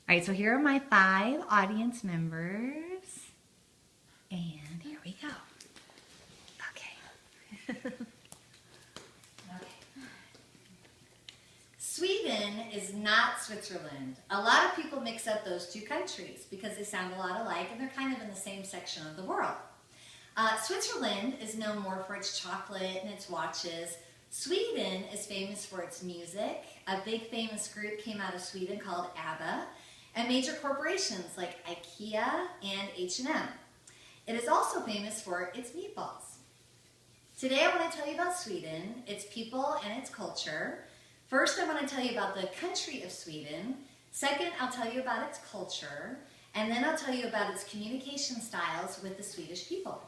All right, so here are my 5 audience members. And here we go. Okay. Okay. Sweden is not Switzerland. A lot of people mix up those two countries because they sound a lot alike and they're kind of in the same section of the world. Switzerland is known more for its chocolate and its watches. Sweden is famous for its music. A big famous group came out of Sweden called ABBA, and major corporations like IKEA and H&M. It is also famous for its meatballs. Today I want to tell you about Sweden, its people and its culture. First, I want to tell you about the country of Sweden. Second, I'll tell you about its culture. And then I'll tell you about its communication styles with the Swedish people.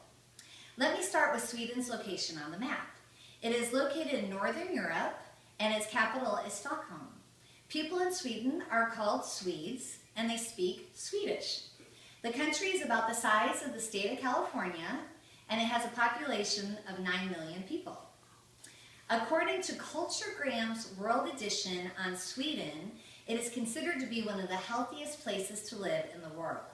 Let me start with Sweden's location on the map. It is located in Northern Europe, and its capital is Stockholm. People in Sweden are called Swedes, and they speak Swedish. The country is about the size of the state of California, and it has a population of 9 million people. According to Culturegram's World Edition on Sweden, it is considered to be one of the healthiest places to live in the world.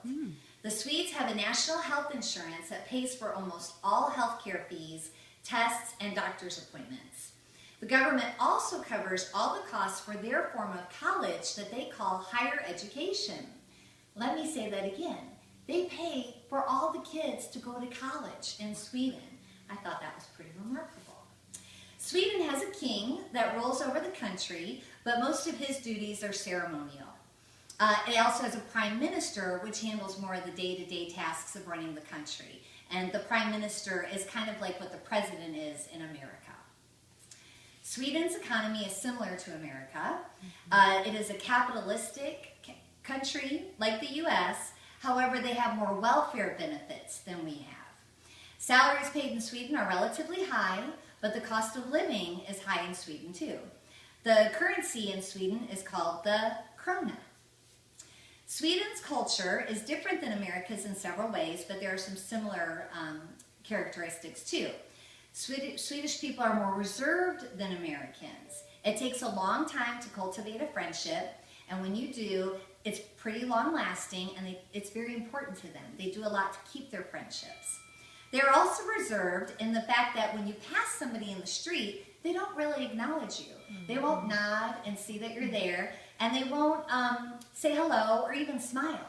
The Swedes have a national health insurance that pays for almost all healthcare fees, tests, and doctor's appointments. The government also covers all the costs for their form of college that they call higher education. Let me say that again. They pay for all the kids to go to college in Sweden. I thought that was pretty remarkable. Sweden has a king that rules over the country, but most of his duties are ceremonial. It also has a prime minister, which handles more of the day-to-day tasks of running the country. And the prime minister is kind of like what the president is in America. Sweden's economy is similar to America. It is a capitalistic country like the U.S., however, they have more welfare benefits than we have. Salaries paid in Sweden are relatively high, but the cost of living is high in Sweden too. The currency in Sweden is called the krona. Sweden's culture is different than America's in several ways, but there are some similar characteristics too. Swedish people are more reserved than Americans. It takes a long time to cultivate a friendship, and when you do, it's pretty long lasting, and it's very important to them. They do a lot to keep their friendships. They're also reserved in the fact that when you pass somebody in the street, they don't really acknowledge you. They won't nod and see that you're there, and they won't say hello or even smile.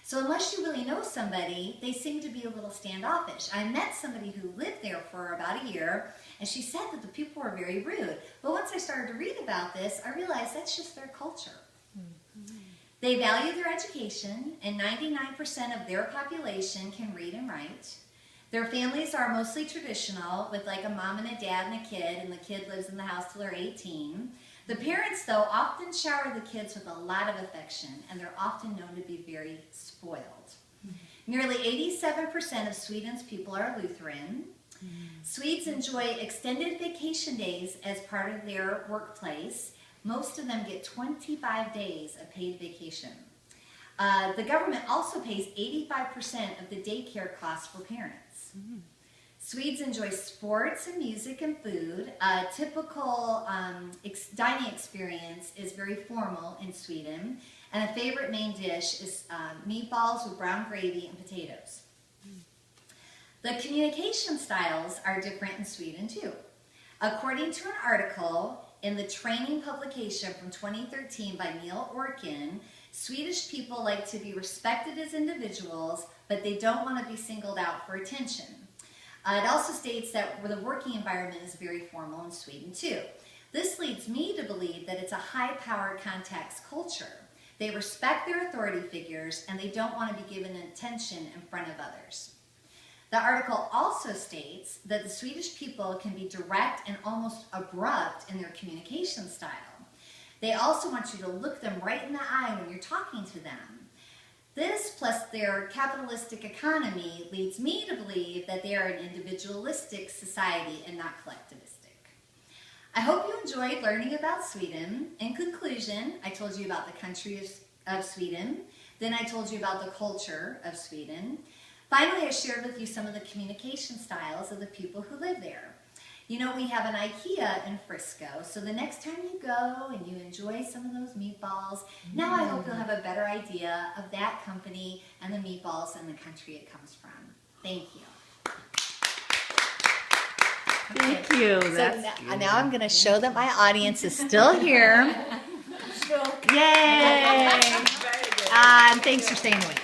So unless you really know somebody, they seem to be a little standoffish. I met somebody who lived there for about a year, and she said that the people were very rude. But once I started to read about this, I realized that's just their culture. They value their education, and 99% of their population can read and write. Their families are mostly traditional, with like a mom and a dad and a kid, and the kid lives in the house till they're 18. The parents, though, often shower the kids with a lot of affection, and they're often known to be very spoiled. Nearly 87% of Sweden's people are Lutheran. Swedes enjoy extended vacation days as part of their workplace. Most of them get 25 days of paid vacation. The government also pays 85% of the daycare costs for parents. Swedes enjoy sports and music and food. A typical dining experience is very formal in Sweden, and a favorite main dish is meatballs with brown gravy and potatoes. The communication styles are different in Sweden too. According to an article in the training publication from 2013 by Neil Orkin, Swedish people like to be respected as individuals, but they don't want to be singled out for attention. It also states that the working environment is very formal in Sweden too. This leads me to believe that it's a high-power contacts culture. They respect their authority figures, and they don't want to be given attention in front of others. The article also states that the Swedish people can be direct and almost abrupt in their communication style. They also want you to look them right in the eye when you're talking to them. This, plus their capitalistic economy, leads me to believe that they are an individualistic society and not collectivistic. I hope you enjoyed learning about Sweden. In conclusion, I told you about the country of Sweden. Then I told you about the culture of Sweden. Finally, I shared with you some of the communication styles of the people who live there. You know, we have an IKEA in Frisco, so the next time you go and you enjoy some of those meatballs, now I hope you'll have a better idea idea of that company and the meatballs and the country it comes from. Thank you. Thank you. So now I'm going to show that my audience is still here. Yay! And thanks for staying awake.